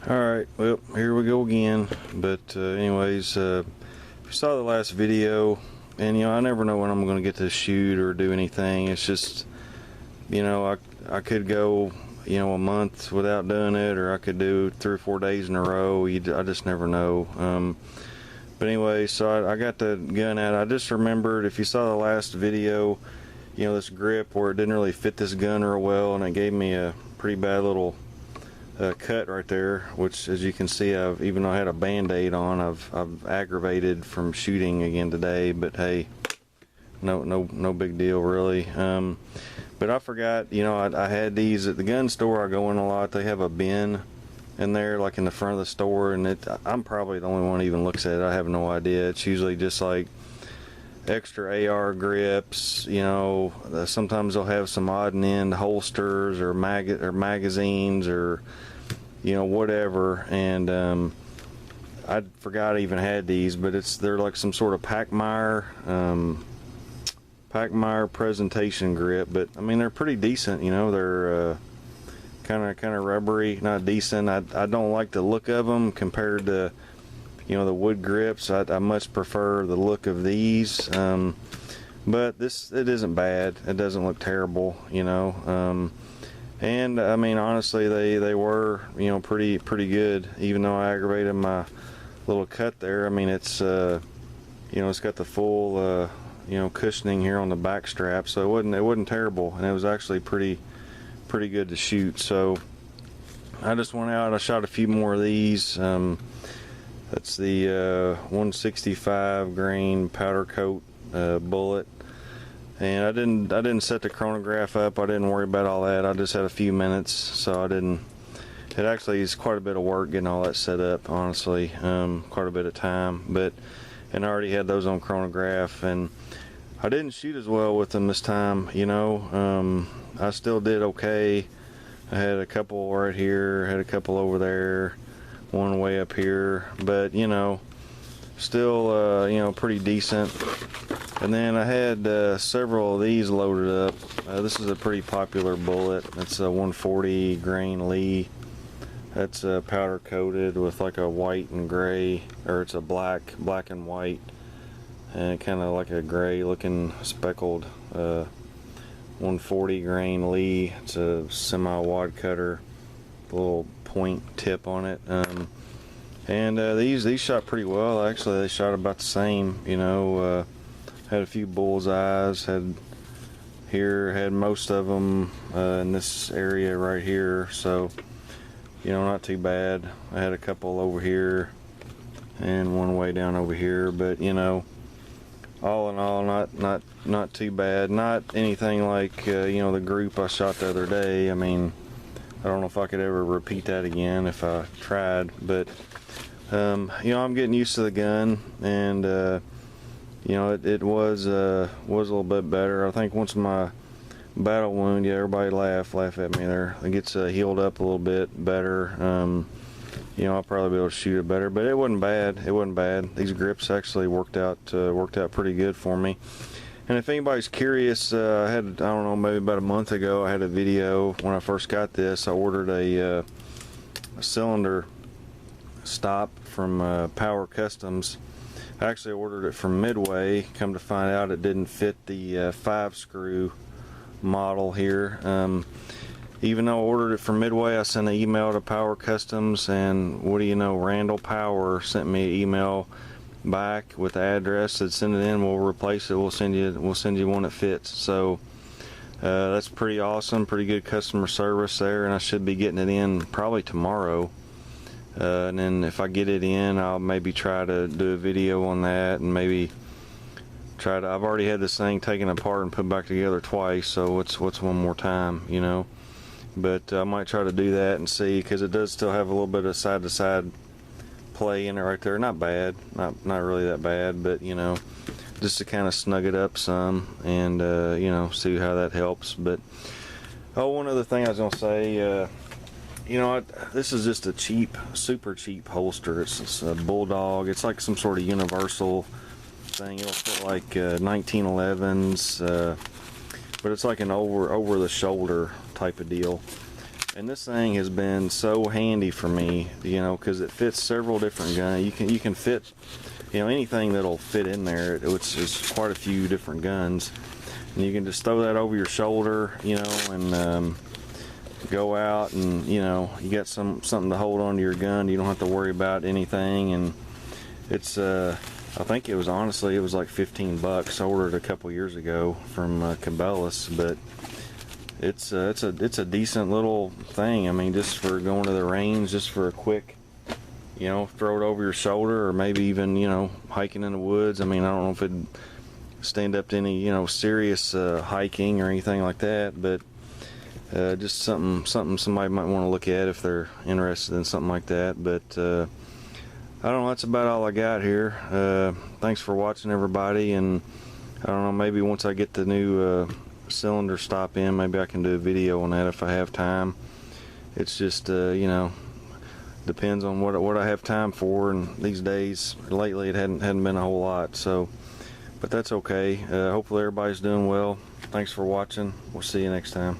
Alright, well, here we go again. But anyways, if you saw the last video, and I never know when I'm going to get to shoot or do anything. It's just, I could go, a month without doing it, or I could do 3 or 4 days in a row. I just never know. But anyway, so I got the gun out. I just remembered, if you saw the last video, this grip where it didn't really fit this gun real well, and it gave me a pretty bad little cut right there, which, as you can see, even though I had a band-aid on, I've aggravated from shooting again today. But hey, no big deal really. But I forgot, I had these at the gun store I go in a lot. They have a bin in there, like in the front of the store, and I'm probably the only one who even looks at it. I have no idea. It's usually just like extra AR grips, sometimes they'll have some odd and end holsters or magazines or whatever. And I forgot I even had these, but they're like some sort of Pachmayr presentation grip. But I mean, they're pretty decent. They're kind of rubbery, not decent. I don't like the look of them compared to the wood grips. I much prefer the look of these, but it isn't bad. It doesn't look terrible, and I mean, honestly, they were pretty good, even though I aggravated my little cut there. I mean, it's it's got the full cushioning here on the back strap, so it wasn't terrible, and it was actually pretty good to shoot. So I just went out, I shot a few more of these. That's the 165 grain powder coat bullet, and I didn't set the chronograph up. I didn't worry about all that. I just had a few minutes, so I didn't. It actually is quite a bit of work getting all that set up, honestly. Quite a bit of time, and I already had those on chronograph, and I didn't shoot as well with them this time. I still did okay. I had a couple right here, had a couple over there, one way up here, but still pretty decent. And then I had several of these loaded up. This is a pretty popular bullet. It's a 140 grain Lee. That's powder coated with like a white and gray, or it's a black and white, and kind of like a gray looking speckled 140 grain Lee. It's a semi-wad cutter, little point tip on it. And these shot pretty well. Actually, they shot about the same. Had a few bullseyes. Had most of them in this area right here. So not too bad. I had a couple over here and one way down over here. But all in all, not too bad. Not anything like the group I shot the other day. I mean, I don't know if I could ever repeat that again if I tried, but I'm getting used to the gun, and it was a little bit better. I think once my battle wound, everybody laugh at me there. It gets healed up a little bit better. I'll probably be able to shoot it better, but it wasn't bad. These grips actually worked out pretty good for me. And if anybody's curious, I don't know, maybe about a month ago, I had a video when I first got this. I ordered a cylinder stop from Power Customs. I actually ordered it from Midway. Come to find out, it didn't fit the 5-screw model here. Even though I ordered it from Midway, I sent an email to Power Customs, and what do you know, Randall Power sent me an email back with the address that send it in, we'll replace it, we'll send you one that fits. So that's pretty awesome, pretty good customer service there, and I should be getting it in probably tomorrow. And then if I get it in, I'll maybe try to do a video on that, and maybe I've already had this thing taken apart and put back together twice, so what's one more time, but I might try to do that and see, because it does still have a little bit of side-to-side play in it right there. Not bad, not really that bad, but just to kind of snug it up some, and see how that helps. But one other thing I was gonna say, this is just a super cheap holster. It's a Bulldog. It's like some sort of universal thing. It'll fit like 1911s, but it's like an over the shoulder type of deal. And this thing has been so handy for me, you know, because it fits several different guns. You can fit, you know, anything that'll fit in there. It's quite a few different guns, and you can just throw that over your shoulder, you know, and go out, and you know, you got something to hold on to your gun. You don't have to worry about anything, and it's I think it was like 15 bucks. I ordered it a couple years ago from Cabela's, but it's a decent little thing. I mean, just for going to the range, just for a quick, you know, throw it over your shoulder, or maybe even, you know, hiking in the woods. I mean, I don't know if it'd stand up to any, you know, serious hiking or anything like that, but just something somebody might want to look at if they're interested in something like that. But I don't know, that's about all I got here. Thanks for watching, everybody, and I don't know, maybe once I get the new cylinder stop in, maybe I can do a video on that if I have time. It's just you know, depends on what I have time for, and these days lately it hadn't been a whole lot, so, but that's okay. Hopefully everybody's doing well. Thanks for watching. We'll see you next time.